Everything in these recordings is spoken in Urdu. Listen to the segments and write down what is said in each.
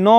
9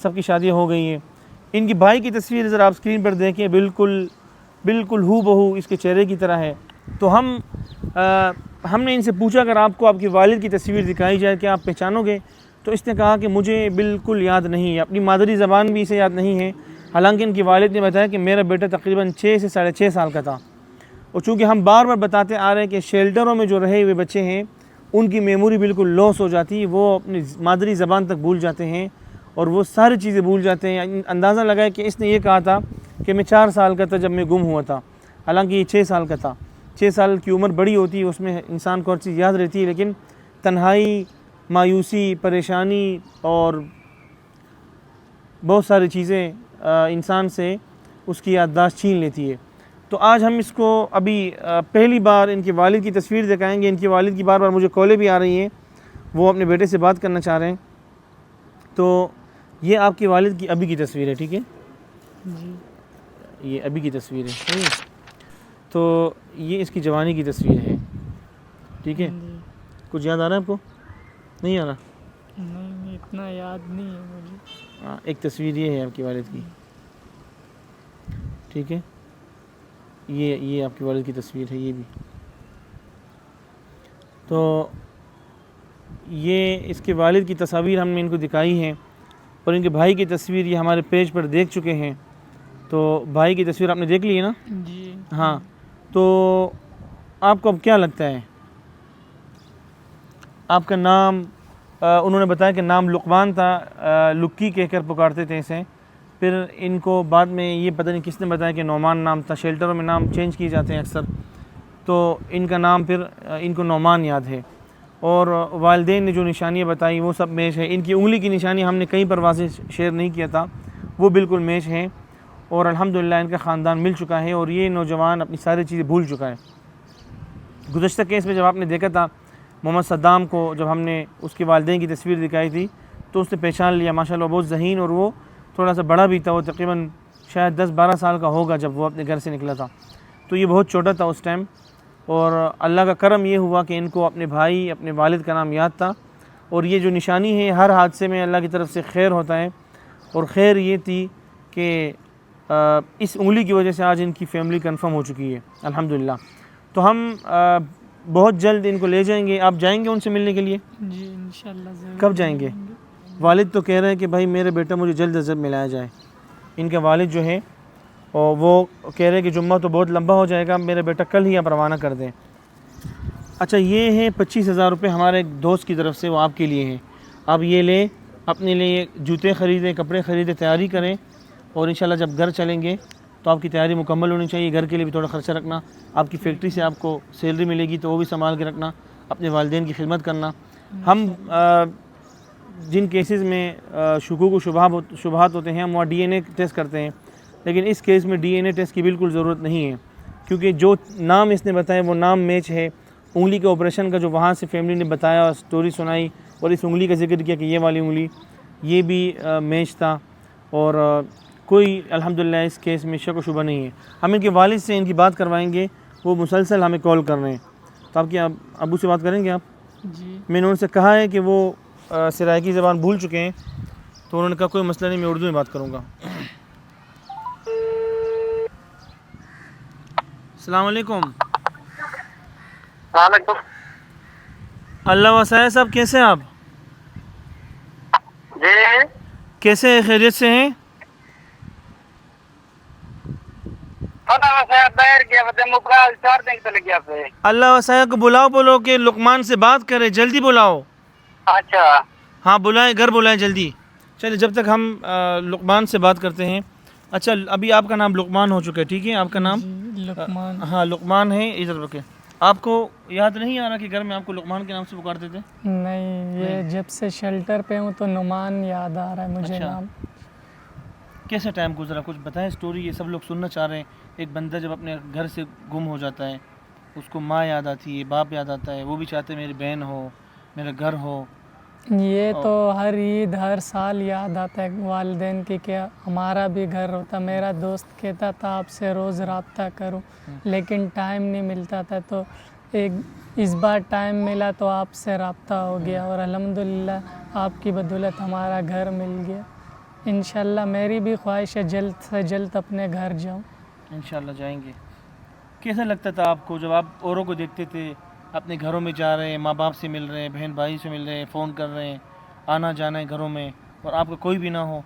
سب کی شادیاں ہو گئی ہیں. ان کی بھائی کی تصویر ذرا آپ اسکرین پر دیکھیں, بالکل ہو بہو اس کے چہرے کی طرح ہے. تو ہم نے ان سے پوچھا اگر آپ کو آپ کے والد کی تصویر دکھائی جائے کہ آپ پہچانو گے, تو اس نے کہا کہ مجھے بالکل یاد نہیں ہے, اپنی مادری زبان بھی اسے یاد نہیں ہے. حالانکہ ان کے والد نے بتایا کہ میرا بیٹا تقریباً 6 سے 6.5 سال کا تھا. اور چونکہ ہم بار بار بتاتے آ رہے ہیں کہ شیلٹروں میں جو رہے ہوئے بچے ہیں ان کی میموری بالکل لاس ہو جاتی ہے, وہ اپنی مادری زبان تک بھول جاتے ہیں اور وہ ساری چیزیں بھول جاتے ہیں. اندازہ لگائے کہ اس نے یہ کہا تھا کہ میں 4 سال کا تھا جب میں گم ہوا تھا, حالانکہ یہ 6 سال کا تھا. 6 سال کی عمر بڑی ہوتی ہے, اس میں انسان کو ہر چیز یاد رہتی ہے, لیکن تنہائی, مایوسی, پریشانی اور بہت ساری چیزیں انسان سے اس کی یادداشت چھین لیتی ہے. تو آج ہم اس کو ابھی پہلی بار ان کے والد کی تصویر دکھائیں گے. ان کے والد کی بار بار مجھے کالیں بھی آ رہی ہیں, وہ اپنے بیٹے سے بات کرنا چاہ رہے ہیں. تو یہ آپ کے والد کی ابھی کی تصویر ہے, ٹھیک ہے جی, یہ ابھی کی تصویر ہے, صحیح ہے. تو یہ اس کی جوانی کی تصویر ہے, ٹھیک ہے. جی. کچھ یاد آ رہا ہے آپ کو؟ نہیں آ رہا؟ نہیں اتنا یاد نہیں ہے مجھے. ہاں, ایک تصویر یہ ہے آپ کے والد کی, ٹھیک ہے. یہ آپ کے والد کی تصویر ہے, یہ بھی. تو یہ اس کے والد کی تصاویر ہم نے ان کو دکھائی ہیں, اور ان کے بھائی کی تصویر یہ ہمارے پیج پر دیکھ چکے ہیں. تو بھائی کی تصویر آپ نے دیکھ لی ہے نا؟ جی. ہاں. تو آپ کو اب کیا لگتا ہے, آپ کا نام انہوں نے بتایا کہ نام لقمان تھا, لکی کہہ کر پکارتے تھے اسے. پھر ان کو بعد میں یہ پتہ نہیں کس نے بتایا کہ نعمان نام تھا. شیلٹروں میں نام چینج کیے جاتے ہیں اکثر, تو ان کا نام پھر ان کو نعمان یاد ہے. اور والدین نے جو نشانیاں بتائی وہ سب میچ ہے. ان کی انگلی کی نشانی ہم نے کہیں پر واضح شیئر نہیں کیا تھا, وہ بالکل میچ ہیں. اور الحمدللہ ان کا خاندان مل چکا ہے, اور یہ نوجوان اپنی ساری چیزیں بھول چکا ہے. گزشتہ کیس میں جب آپ نے دیکھا تھا محمد صدام کو, جب ہم نے اس کے والدین کی تصویر دکھائی تھی تو اس نے پہچان لیا ماشاءاللہ, بہت ذہین, اور وہ تھوڑا سا بڑا بھی تھا, وہ تقریباً شاید 10-12 سال کا ہوگا جب وہ اپنے گھر سے نکلا تھا. تو یہ بہت چھوٹا تھا اس ٹائم, اور اللہ کا کرم یہ ہوا کہ ان کو اپنے بھائی, اپنے والد کا نام یاد تھا. اور یہ جو نشانی ہے, ہر حادثے میں اللہ کی طرف سے خیر ہوتا ہے, اور خیر یہ تھی کہ اس انگلی کی وجہ سے آج ان کی فیملی کنفرم ہو چکی ہے الحمدللہ. تو ہم بہت جلد ان کو لے جائیں گے. آپ جائیں گے ان سے ملنے کے لیے؟ جی انشاءاللہ ضرور. کب جائیں گے؟ والد تو کہہ رہے ہیں کہ بھائی میرے بیٹا مجھے جلد از جلد ملایا جائے. ان کے والد جو ہیں اور وہ کہہ رہے ہیں کہ جمعہ تو بہت لمبا ہو جائے گا, میرے بیٹا کل ہی آپ روانہ کر دیں. اچھا, یہ ہیں 25,000 روپے ہمارے ایک دوست کی طرف سے, وہ آپ کے لیے ہیں. آپ یہ لیں, اپنے لیے جوتے خریدیں, کپڑے خریدیں, تیاری کریں, اور انشاءاللہ جب گھر چلیں گے تو آپ کی تیاری مکمل ہونی چاہیے. گھر کے لیے بھی تھوڑا خرچہ رکھنا, آپ کی فیکٹری سے آپ کو سیلری ملے گی تو وہ بھی سنبھال کے رکھنا, اپنے والدین کی خدمت کرنا. ہم جن کیسز میں شکوک و شبہات ہوتے ہیں ہم وہاں DNA ٹیسٹ کرتے ہیں, لیکن اس کیس میں DNA ٹیسٹ کی بالکل ضرورت نہیں ہے, کیونکہ جو نام اس نے بتایا وہ نام میچ ہے. انگلی کے آپریشن کا جو وہاں سے فیملی نے بتایا, سٹوری سنائی, اور اس انگلی کا ذکر کیا کہ یہ والی انگلی, یہ بھی میچ تھا. اور کوئی الحمدللہ اس کیس میں شک و شبہ نہیں ہے. ہم ان کے والد سے ان کی بات کروائیں گے, وہ مسلسل ہمیں کال کر رہے ہیں. تو آپ کے ابو سے بات کریں گے آپ؟ جی. میں نے ان سے کہا ہے کہ وہ سرائیکی زبان بھول چکے ہیں, تو انہوں نے کہا کوئی مسئلہ نہیں, میں اردو میں بات کروں گا. السلام علیکم. السلام علیکم. اللہ وسائے صاحب, کیسے ہیں آپ؟ جی کیسے ہیں, خیریت سے ہیں؟ اللہ وسائے کو بلاؤ, بولو کہ لقمان سے بات کرے, جلدی بلاؤ. اچھا ہاں بلائیں, گھر بلائیں جلدی. چلے جب تک ہم لقمان سے بات کرتے ہیں. اچھا, ابھی آپ کا نام لقمان ہو چکا ہے, ٹھیک ہے, آپ کا نام جی لقمان. ہاں لقمان ہے. ادھر رکے, آپ کو یاد نہیں آ رہا کہ گھر میں آپ کو لقمان کے نام سے پکارتے تھے؟ نہیں, یہ جب سے شیلٹر پہ ہوں تو نعمان یاد آ رہا ہے مجھے. اچھا. نام کیسا ٹائم گزرا, کچھ بتائیں اسٹوری, یہ سب لوگ سننا چاہ رہے ہیں. ایک بندہ جب اپنے گھر سے گم ہو جاتا ہے, اس کو ماں یاد آتی ہے, باپ یاد آتا ہے, وہ بھی چاہتے ہیں میری بہن ہو, میرا گھر ہو. یہ تو ہر عید ہر سال یاد آتا ہے والدین کی کہ ہمارا بھی گھر ہوتا. میرا دوست کہتا تھا آپ سے روز رابطہ کروں, لیکن ٹائم نہیں ملتا تھا, تو اس بار ٹائم ملا تو آپ سے رابطہ ہو گیا, اور الحمدللہ آپ کی بدولت ہمارا گھر مل گیا. انشاءاللہ میری بھی خواہش ہے جلد سے جلد اپنے گھر جاؤں. انشاءاللہ جائیں گے. کیسا لگتا تھا آپ کو جب آپ اوروں کو دیکھتے تھے اپنے گھروں میں جا رہے ہیں, ماں باپ سے مل رہے ہیں, بہن بھائی سے مل رہے ہیں, فون کر رہے ہیں, آنا جانا ہے گھروں میں, اور آپ کا کوئی بھی نہ ہو؟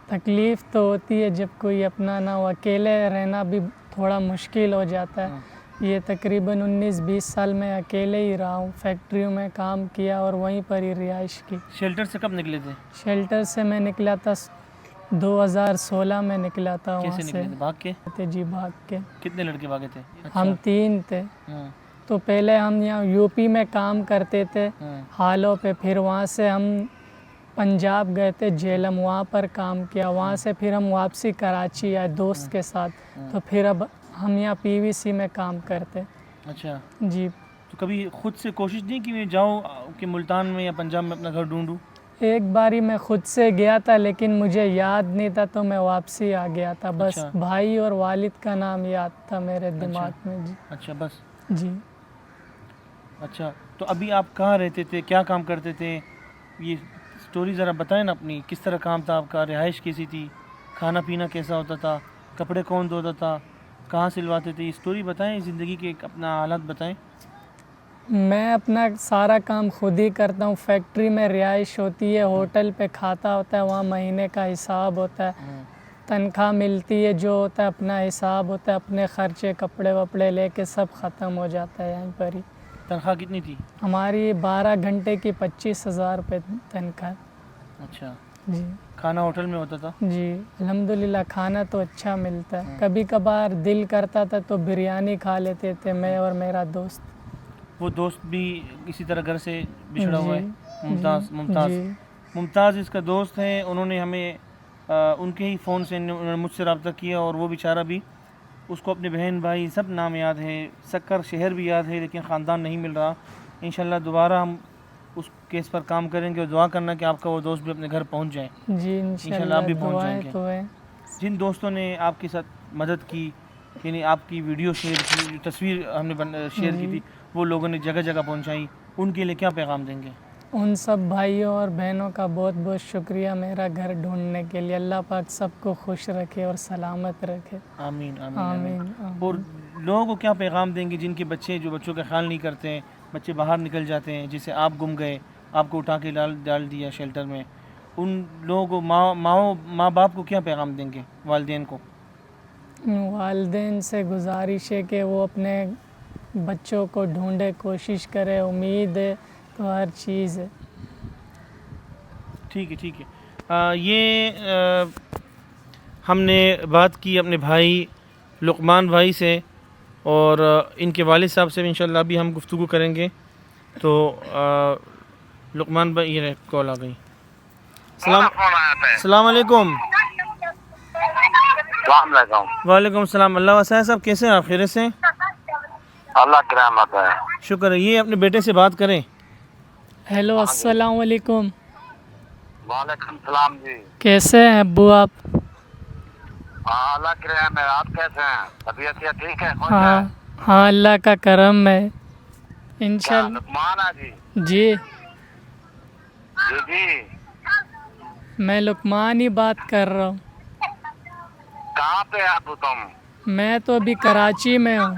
تکلیف تو ہوتی ہے جب کوئی اپنا نہ ہو, اکیلے رہنا بھی تھوڑا مشکل ہو جاتا ہے. یہ تقریباً 19-20 سال میں اکیلے ہی رہا ہوں, فیکٹریوں میں کام کیا اور وہیں پر ہی رہائش کی. شیلٹر سے کب نکلے تھے؟ شیلٹر سے میں نکلا تھا 2016 میں نکلا تھا وہاں کیسے سے. نکلے تھے؟ بھاگ کے؟ جی بھاگ کے. کتنے لڑکے بھاگے تھے؟ ہم 3 تھے. ہاں. تو پہلے ہم یہاں یو پی میں کام کرتے تھے ہالوں پہ, پھر وہاں سے ہم پنجاب گئے تھے جیلم, وہاں پر کام کیا. وہاں سے پھر ہم واپسی کراچی آئے دوست کے ساتھ, تو پھر اب ہم یہاں PVC میں کام کرتے. اچھا. جی. تو کبھی خود سے کوشش نہیں کہ میں جاؤں کہ ملتان میں یا پنجاب میں اپنا گھر ڈھونڈوں؟ ایک باری میں خود سے گیا تھا لیکن مجھے یاد نہیں تھا تو میں واپسی آ گیا تھا. بس بھائی اور والد کا نام یاد تھا میرے دماغ میں. جی. اچھا بس. جی. اچھا, تو ابھی آپ کہاں رہتے تھے, کیا کام کرتے تھے؟ یہ سٹوری ذرا بتائیں نا اپنی, کس طرح کام تھا آپ کا, رہائش کیسی تھی, کھانا پینا کیسا ہوتا تھا, کپڑے کون دھوتا تھا, کہاں سلواتے تھے, یہ سٹوری بتائیں, زندگی کے اپنا حالات بتائیں. میں اپنا سارا کام خود ہی کرتا ہوں. فیکٹری میں رہائش ہوتی ہے, ہوٹل پہ کھاتا ہوتا ہے, وہاں مہینے کا حساب ہوتا ہے, تنخواہ ملتی ہے, جو ہوتا ہے اپنا حساب ہوتا ہے, اپنے خرچے کپڑے وپڑے لے کے سب ختم ہو جاتا ہے یہیں پر ہی. تنخواہ کتنی تھی؟ ہماری 12 گھنٹے کی 25,000 روپے تنخواہ. اچھا. جی. کھانا ہوٹل میں ہوتا تھا؟ جی الحمدللہ کھانا تو اچھا ملتا ہے. کبھی کبھار دل کرتا تھا تو بریانی کھا لیتے تھے میں اور میرا دوست. وہ دوست بھی اسی طرح گھر سے بچھڑا ہوا ہے؟ جی. ممتاز اس کا دوست ہے. انہوں نے ہمیں ان کے ہی فون سے انہوں نے مجھ سے رابطہ کیا, اور وہ بیچارہ بھی, اس کو اپنے بہن بھائی سب نام یاد ہے, سکر شہر بھی یاد ہے, لیکن خاندان نہیں مل رہا. انشاءاللہ دوبارہ ہم اس کیس پر کام کریں گے, اور دعا کرنا کہ آپ کا وہ دوست بھی اپنے گھر پہنچ جائے. جی انشاءاللہ آپ بھی پہنچ جائیں گے. تو ہے. جن دوستوں نے آپ کے ساتھ مدد کی, یعنی آپ کی ویڈیو شیئر کی, تصویر ہم نے شیئر کی تھی, وہ لوگوں نے جگہ جگہ پہنچائی, ان کے لیے کیا پیغام دیں گے؟ ان سب بھائیوں اور بہنوں کا بہت بہت شکریہ میرا گھر ڈھونڈنے کے لیے. اللہ پاک سب کو خوش رکھے اور سلامت رکھے. آمین آمین آمین. اور لوگوں کو کیا پیغام دیں گے جن کے بچے, جو بچوں کا خیال نہیں کرتے ہیں, بچے باہر نکل جاتے ہیں, جیسے آپ گم گئے, آپ کو اٹھا کے ڈال دیا شیلٹر میں, ان لوگوں کو, ماں باپ کو کیا پیغام دیں گے, والدین کو؟ والدین سے گزارش ہے کہ وہ اپنے بچوں کو ڈھونڈے, کوشش کرے, امید ہے تو ہر چیز ہے. ٹھیک ہے ٹھیک ہے. یہ ہم نے بات کی اپنے بھائی لقمان بھائی سے, اور ان کے والد صاحب سے بھی انشاءاللہ ابھی ہم گفتگو کریں گے. تو لقمان بھائی, یہ کال آ گئی. السلام علیکم. السلام علیکم. وعلیکم السلام. اللہ وسائے صاحب کیسے ہیں آپ, خیریت سے ہیں؟ اللہ کی رحمت ہے. شکر ہے. یہ اپنے بیٹے سے بات کریں. ہیلو السلام علیکم. وعلیکم السلام جی. کیسے ہیں ابو آپ؟ اللہ کی رحمت ہے. آپ کیسے ہیں؟ طبیعت ٹھیک ہے؟ ہاں اللہ کا کرم ہے انشاءاللہ. لقمان ہے جی؟ جی جی جی. میں لقمان ہی بات کر رہا ہوں. کہاں پہ آپ تم؟ میں تو ابھی کراچی میں ہوں.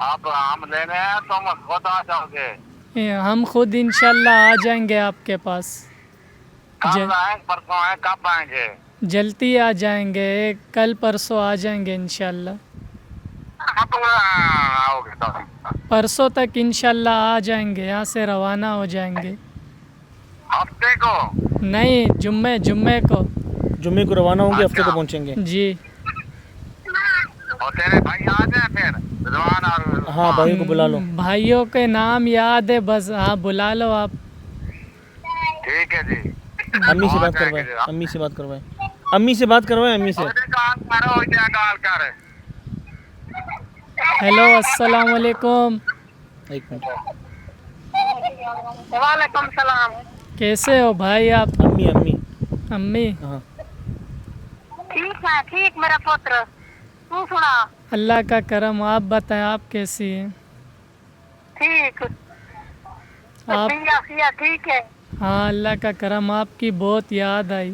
آپ ہم لینے ہیں, تم خود آ جاؤ گے؟ ہم خود انشاءاللہ آ جائیں گے آپ کے پاس. کل آئیں, پرسوں آئیں, کب آئیں گے؟ جلدی آ جائیں گے, کل پرسوں آ جائیں گے انشاءاللہ. کب آؤ گے تم؟ پرسوں تک انشاءاللہ آ جائیں گے, یہاں سے روانہ ہو جائیں گے. ہفتے کو؟ نہیں, جمعے کو. جمعے کو روانہ ہوں گے, ہفتے کو پہنچیں گے. جی. اور تیرے بھائی آ جائیں پھر, رضوان اور؟ ہاں بھائی کو بلا لو. بھائیوں کے نام یاد ہے بس, ہاں بلا لو آپ. ٹھیک ہے جی. امی سے بات کروائے, امی سے بات کروائے, امی سے بات کروائے, امی سے. ہیلو السلام علیکم. ایک منٹ. وعلیکم السلام. کیسے ہو بھائی آپ؟ امی. ہاں ٹھیک ہے, ٹھیک میرا پتر. تو سنا؟ اللہ کا کرم. آپ بتائیں آپ کیسی ہیں؟ ٹھیک. آپ؟ ٹھیک ہے. ہاں اللہ کا کرم. آپ کی بہت یاد آئی.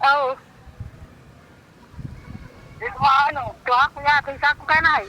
Oh. Ano, to ako ya, kaysa ko ka na eh.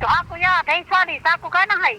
To ako ya, kaysa di, sa ko ka na eh.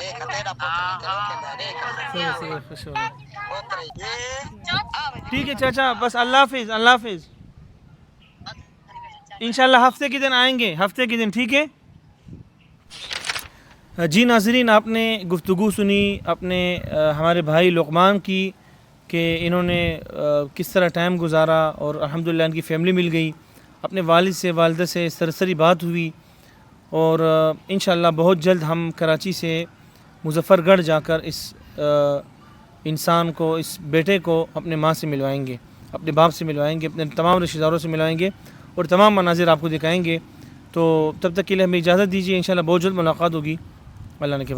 دیکھ تیرا پوتر دیکھ خوش ہو گئے. پوتر یہ ٹھیک ہے چاچا, بس اللہ حافظ, اللہ حافظ. انشاءاللہ ہفتے کے دن آئیں گے, ہفتے کے دن, ٹھیک ہے. جی ناظرین, آپ نے گفتگو سنی اپنے ہمارے بھائی لقمان کی کہ انہوں نے کس طرح ٹائم گزارا اور الحمدللہ ان کی فیملی مل گئی, اپنے والد سے والدہ سے سرسری بات ہوئی, اور انشاءاللہ بہت جلد ہم کراچی سے مظفر گڑھ جا کر اس انسان کو, اس بیٹے کو اپنے ماں سے ملوائیں گے, اپنے باپ سے ملوائیں گے, اپنے تمام رشتہ داروں سے ملوائیں گے اور تمام مناظر آپ کو دکھائیں گے. تو تب تک کے لیے ہمیں اجازت دیجیے, انشاءاللہ بہت جلد ملاقات ہوگی. اللہ نے کے